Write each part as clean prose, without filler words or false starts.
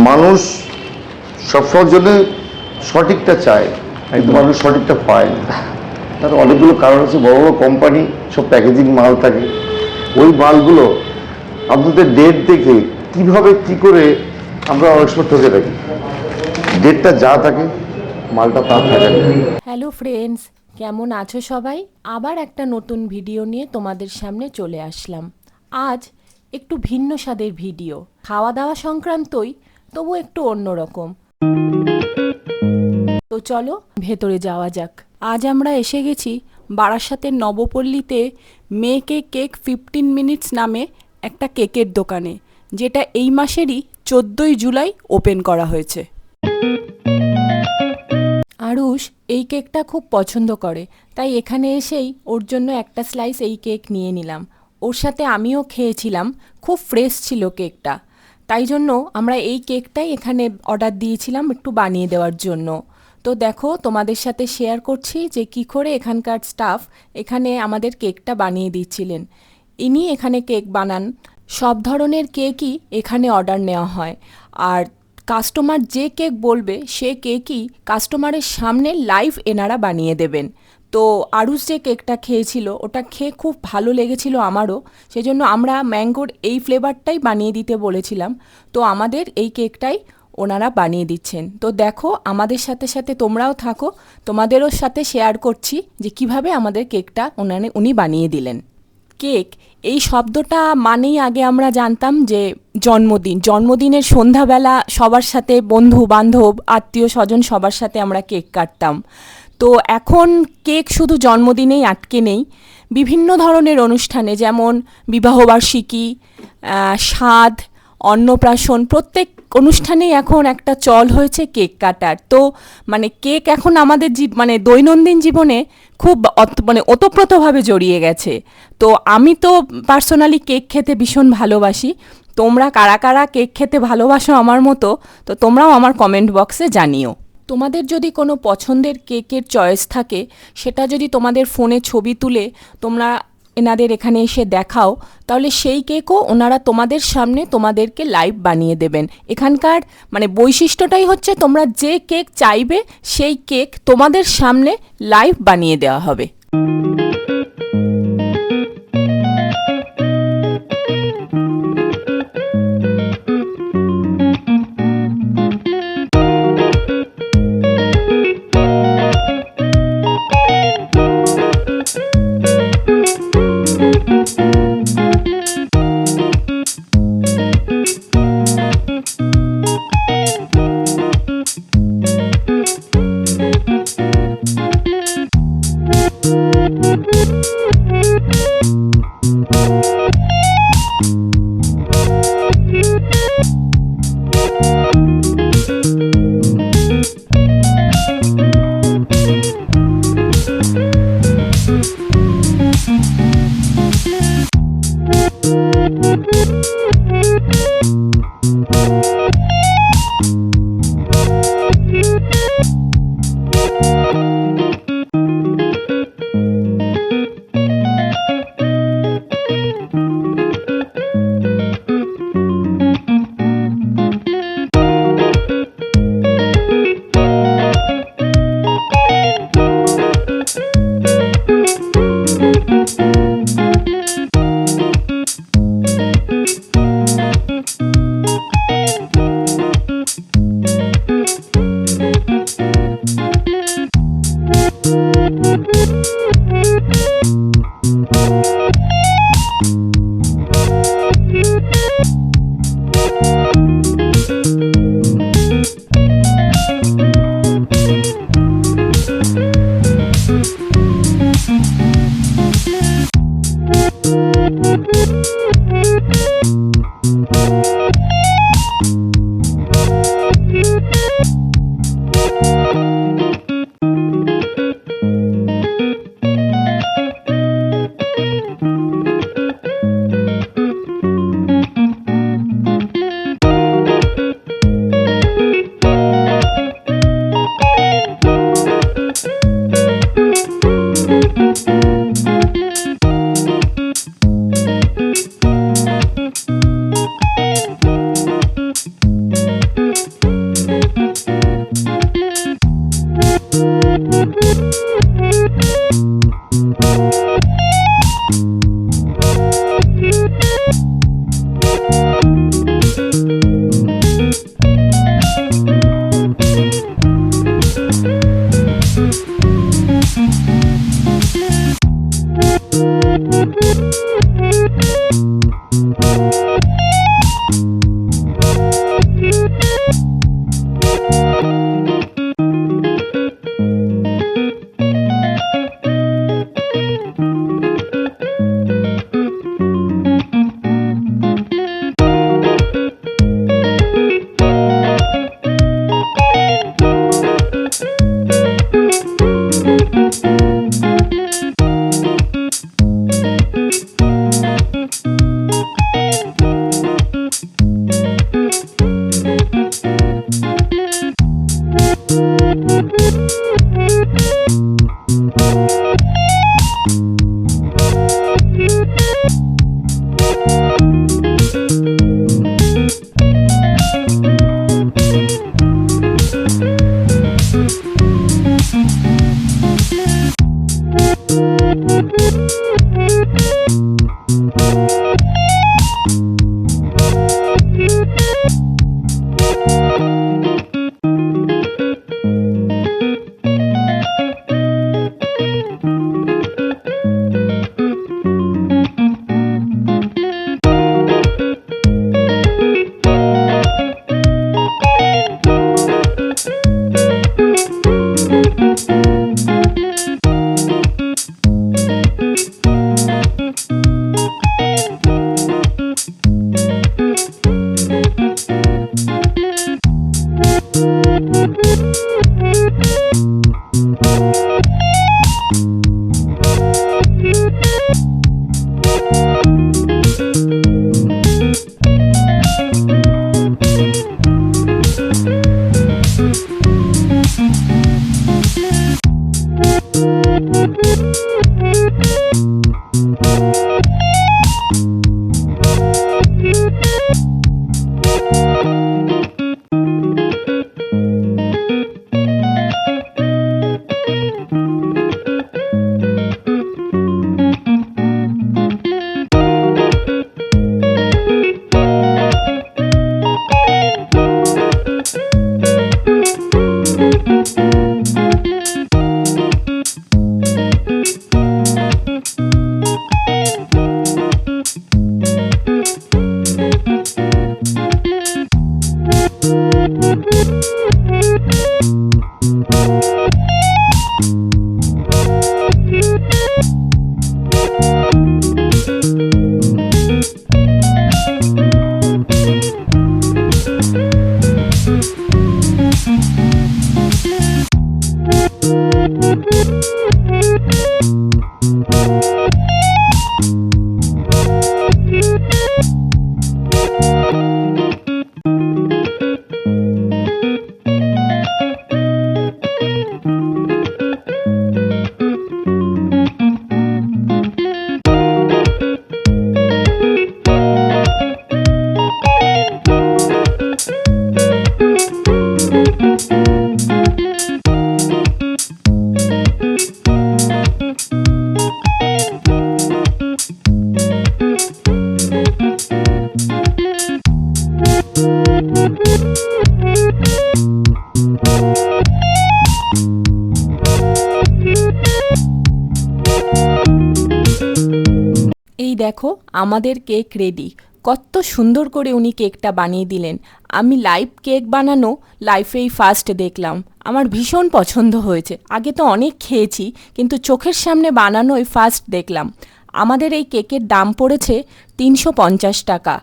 মানুষ সবসময়ের জন্য সঠিকটা চায়, কিন্তু মানুষ সঠিকটা পায় না। তার অনেকগুলো কারণ আছে। বড় বড় কোম্পানি সব প্যাকেজিং মাল থাকে, ওই মালগুলো আপনাদের ডেট দেখে কিভাবে কি করে আমরা অনেক সময় ঠকে থাকি। ডেটটা যা থাকে মালটা তা থাকে না। হ্যালো ফ্রেন্ডস, কেমন আছো সবাই? আবার একটা নতুন ভিডিও নিয়ে তোমাদের সামনে চলে আসলাম। আজ একটু ভিন্ন স্বাদের ভিডিও, খাওয়া দাওয়া সংক্রান্তই, তবু একটু অন্যরকম। তো চলো ভেতরে যাওয়া যাক। আজ আমরা এসে গেছি বারাসাতের নবপল্লীতে মেক এ কেক 15 মিনিটস নামে একটা কেকের দোকানে, যেটা এই মাসেরই 14ই জুলাই ওপেন করা হয়েছে। আরুষ এই কেকটা খুব পছন্দ করে, তাই এখানে এসেই ওর জন্য একটা স্লাইস এই কেক নিয়ে নিলাম। ওর সাথে আমিও খেয়েছিলাম, খুব ফ্রেশ ছিল কেকটা। তাই জন্য আমরা এই কেকটাই এখানে অর্ডার দিয়েছিলাম একটু বানিয়ে দেওয়ার জন্য। তো দেখো, তোমাদের সাথে শেয়ার করছি যে কী করে এখানকার স্টাফ এখানে আমাদের কেকটা বানিয়ে দিচ্ছিলেন। ইনি এখানে কেক বানান, সব ধরনের কেকই এখানে অর্ডার নেওয়া হয়। আর কাস্টমার যে কেক বলবে সে কেকই কাস্টমারের সামনে লাইভ এনারা বানিয়ে দেবেন। তো আরুষ যে কেকটা খেয়েছিল ওটা খেয়ে খুব ভালো লেগেছিল আমারও, সেজন্য আমরা ম্যাঙ্গোর এই ফ্লেভারটাই বানিয়ে দিতে বলেছিলাম। তো আমাদের এই কেকটাই ওনারা বানিয়ে দিচ্ছেন। তো দেখো, আমাদের সাথে সাথে তোমরাও থাকো, তোমাদেরও সাথে শেয়ার করছি যে কিভাবে আমাদের কেকটা উনি বানিয়ে দিলেন। কেক এই শব্দটা মানেই আগে আমরা জানতাম যে জন্মদিনের সন্ধ্যাবেলা সবার সাথে বন্ধু বান্ধব আত্মীয় স্বজন সবার সাথে আমরা কেক কাটতাম। তো এখন কেক শুধু জন্মদিনেই আটকে নেই, বিভিন্ন ধরনের অনুষ্ঠানে, যেমন বিবাহবার্ষিকী, সাধ, অন্নপ্রাশন, প্রত্যেক অনুষ্ঠানেই এখন একটা চল হয়েছে কেক কাটার। তো কেক এখন আমাদের দৈনন্দিন জীবনে খুব ওতপ্রোতভাবে জড়িয়ে গেছে। তো আমি তো পার্সোনালি কেক খেতে ভীষণ ভালোবাসি। তোমরা কারা কারা কেক খেতে ভালোবাসো আমার মতো, তো তোমরাও আমার কমেন্ট বক্সে জানিও। তোমাদের যদি কোনো পছন্দের কেকের চয়েস থাকে, সেটা যদি তোমাদের ফোনে ছবি তুলে তোমরা এনাদের এখানে এসে দেখাও, তাহলে সেই কেকও ওনারা তোমাদের সামনে তোমাদেরকে লাইভ বানিয়ে দেবেন। এখানকার বৈশিষ্ট্যটাই হচ্ছে তোমরা যে কেক চাইবে সেই কেক তোমাদের সামনে লাইভ বানিয়ে দেওয়া হবে। এই দেখো আমাদের কেক রেডি। কত সুন্দর করে উনি কেকটা বানিয়ে দিলেন। আমি লাইভ কেক বানানো লাইফেই ফার্স্ট দেখলাম। আমার ভীষণ পছন্দ হয়েছে। আগে তো অনেক খেয়েছি, কিন্তু চোখের সামনে বানানোই ফার্স্ট দেখলাম। আমাদের এই কেকের দাম পড়েছে 350 টাকা।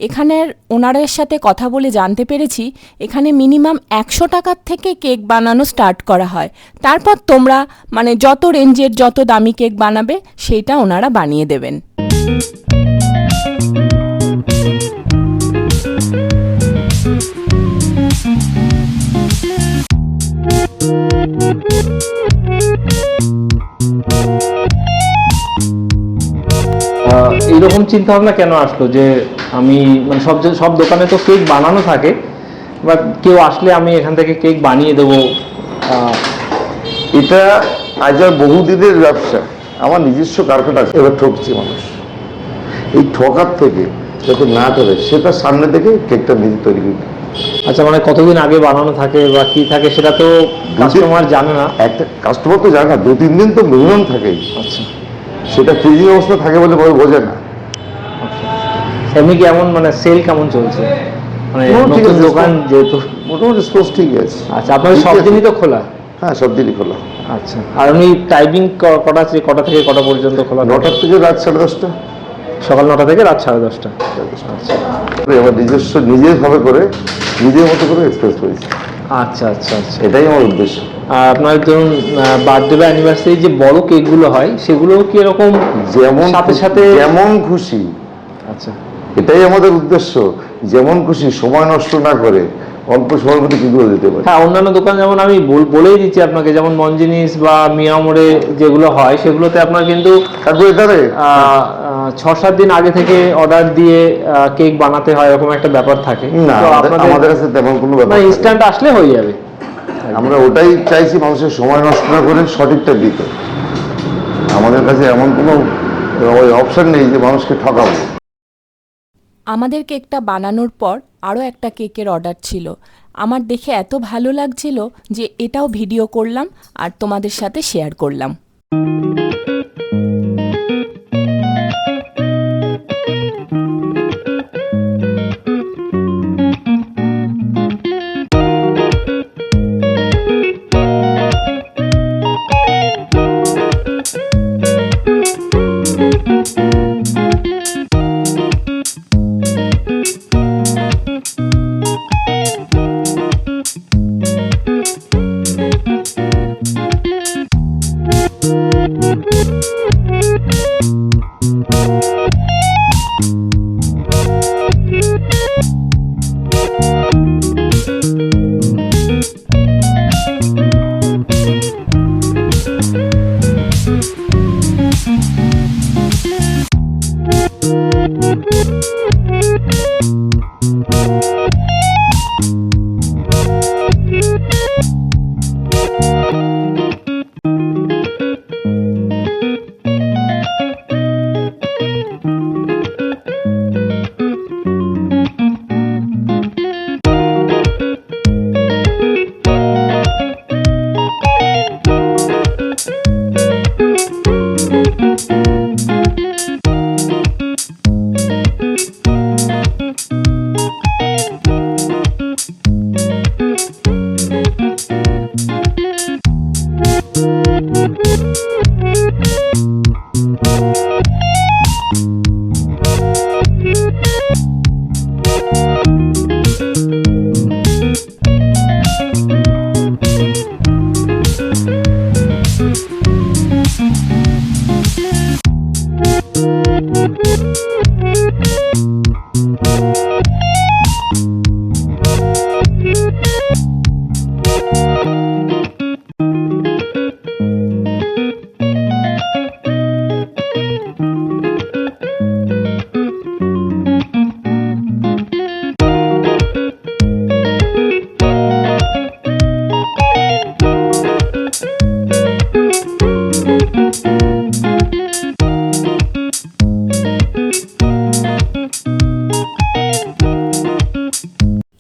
এখানের ওনারের সাথে কথা বলে জানতে পেরেছি এখানে মিনিমাম 100 টাকার থেকে কেক বানানো স্টার্ট করা হয়। তারপর তোমরা মানে যত রেঞ্জের যত দামি কেক বানাবে সেইটা ওনারা বানিয়ে দেবেন। এইরকম চিন্তা ভাবনা কেন আসলো যে আমি মানে সব দোকানে তো কেক বানানো থাকে, বা কেউ আসলে আমি এখান থেকে কেক বানিয়ে দেবো? এটা আজ আর বহুদিনের ব্যবসা। আমার নিজস্ব কারখানা আছে, এবার ঠকছে মানুষ। এই ঠকার থেকে যাতে না করে সেটা সামনে থেকে কেকটা নিজে তৈরি করি। আচ্ছা, মানে কতদিন আগে বানানো থাকে বা কি থাকে সেটা তো কাস্টমার জানে না। একটা কাস্টমার তো জানে না, 2-3 দিন তো মিনিমাম থাকেই। আচ্ছা, সেটা ফ্রিজিং অবস্থা থাকে বলে বোঝে না। এমনি কি এমন মানে সেল কেমন চলছে? মানে ঠিক নতুন আছে, দোকান যেহেতু। মোটামুটি স্পোর্টস ঠিক আছে। আচ্ছা, আপনাদের সব দিনই তো খোলা? হ্যাঁ, সব দিনই খোলা। আচ্ছা, আর উনি টাইমিং কটা আছে, কটা থেকে কটা পর্যন্ত খোলা? 9টা থেকে রাত 10:30। সকাল 9টা থেকে রাত 10:30। আচ্ছা এবার নিজস্ব নিজের ভাবে করে নিজের মতো করে এক্সপ্রেস করেছি। আচ্ছা আচ্ছা আচ্ছা। এটাই আমার উদ্দেশ্য। আর আপনার ধরুন বার্থডে বা অ্যানিভার্সারি যে বড় কেকগুলো হয় সেগুলো কি এরকম যেমন সাথে সাথে? যেমন খুশি, আচ্ছা, এটাই আমাদের উদ্দেশ্য। যেমন খুশি, সময় নষ্ট না করে অল্প সময়ের মধ্যে কিগুলো দিতে পারি। হ্যাঁ, অন্যান্য দোকান যেমন আমি বলেই দিচ্ছি আপনাকে, যেমন মনজিনিস বা মিয়ামোড়ে যেগুলো হয় সেগুলোতে আপনার কিন্তু তারপরে এটারে 6-7 দিন আগে থেকে অর্ডার দিয়ে কেক বানাতে হয়, এরকম একটা ব্যাপার থাকে। না, তো আমাদের কাছে তেমন কোনো ব্যাপার মানে থাকে না। ইনস্ট্যান্ট আসলে হয়ে যাবে। আমরা ওটাই চাইছি, মানুষের সময় নষ্ট না করে সঠিকটা দিতে। আমাদের কাছে এমন কোনো ওই অপশন নেই যে মানুষকে ঠকাবো। আমাদের কেকটা বানানোর পর আরও একটা কেকের অর্ডার ছিল। আমার দেখে এত ভালো লাগছিল যে এটাও ভিডিও করলাম আর তোমাদের সাথে শেয়ার করলাম।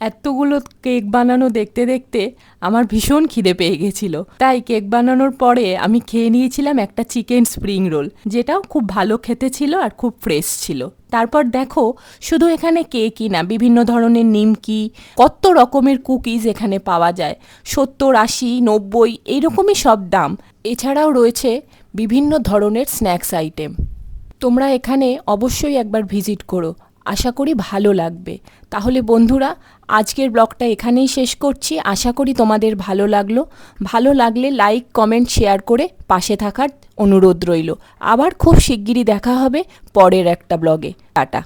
এতগুলো কেক বানানো দেখতে দেখতে আমার ভীষণ খিদে পেয়ে গেছিল, তাই কেক বানানোর পরে আমি খেয়ে নিয়েছিলাম একটা চিকেন স্প্রিং রোল, যেটাও খুব ভালো খেতে ছিল আর খুব ফ্রেশ ছিল। তারপর দেখো, শুধু এখানে কেকই না, বিভিন্ন ধরনের নিমকি, কত রকমের কুকিজ এখানে পাওয়া যায়, 70, 80, 90 এইরকমই সব দাম। এছাড়াও রয়েছে বিভিন্ন ধরনের স্ন্যাক্স আইটেম। তোমরা এখানে অবশ্যই একবার ভিজিট করো, আশা করি ভালো লাগবে। তাহলে বন্ধুরা, আজকের ব্লগটা এখানেই শেষ করছি। আশা করি তোমাদের ভালো লাগলো। ভালো লাগলে লাইক, কমেন্ট, শেয়ার করে পাশে থাকার অনুরোধ রইল। আবার খুব শিগগিরই দেখা হবে পরের একটা ব্লগে। টাটা।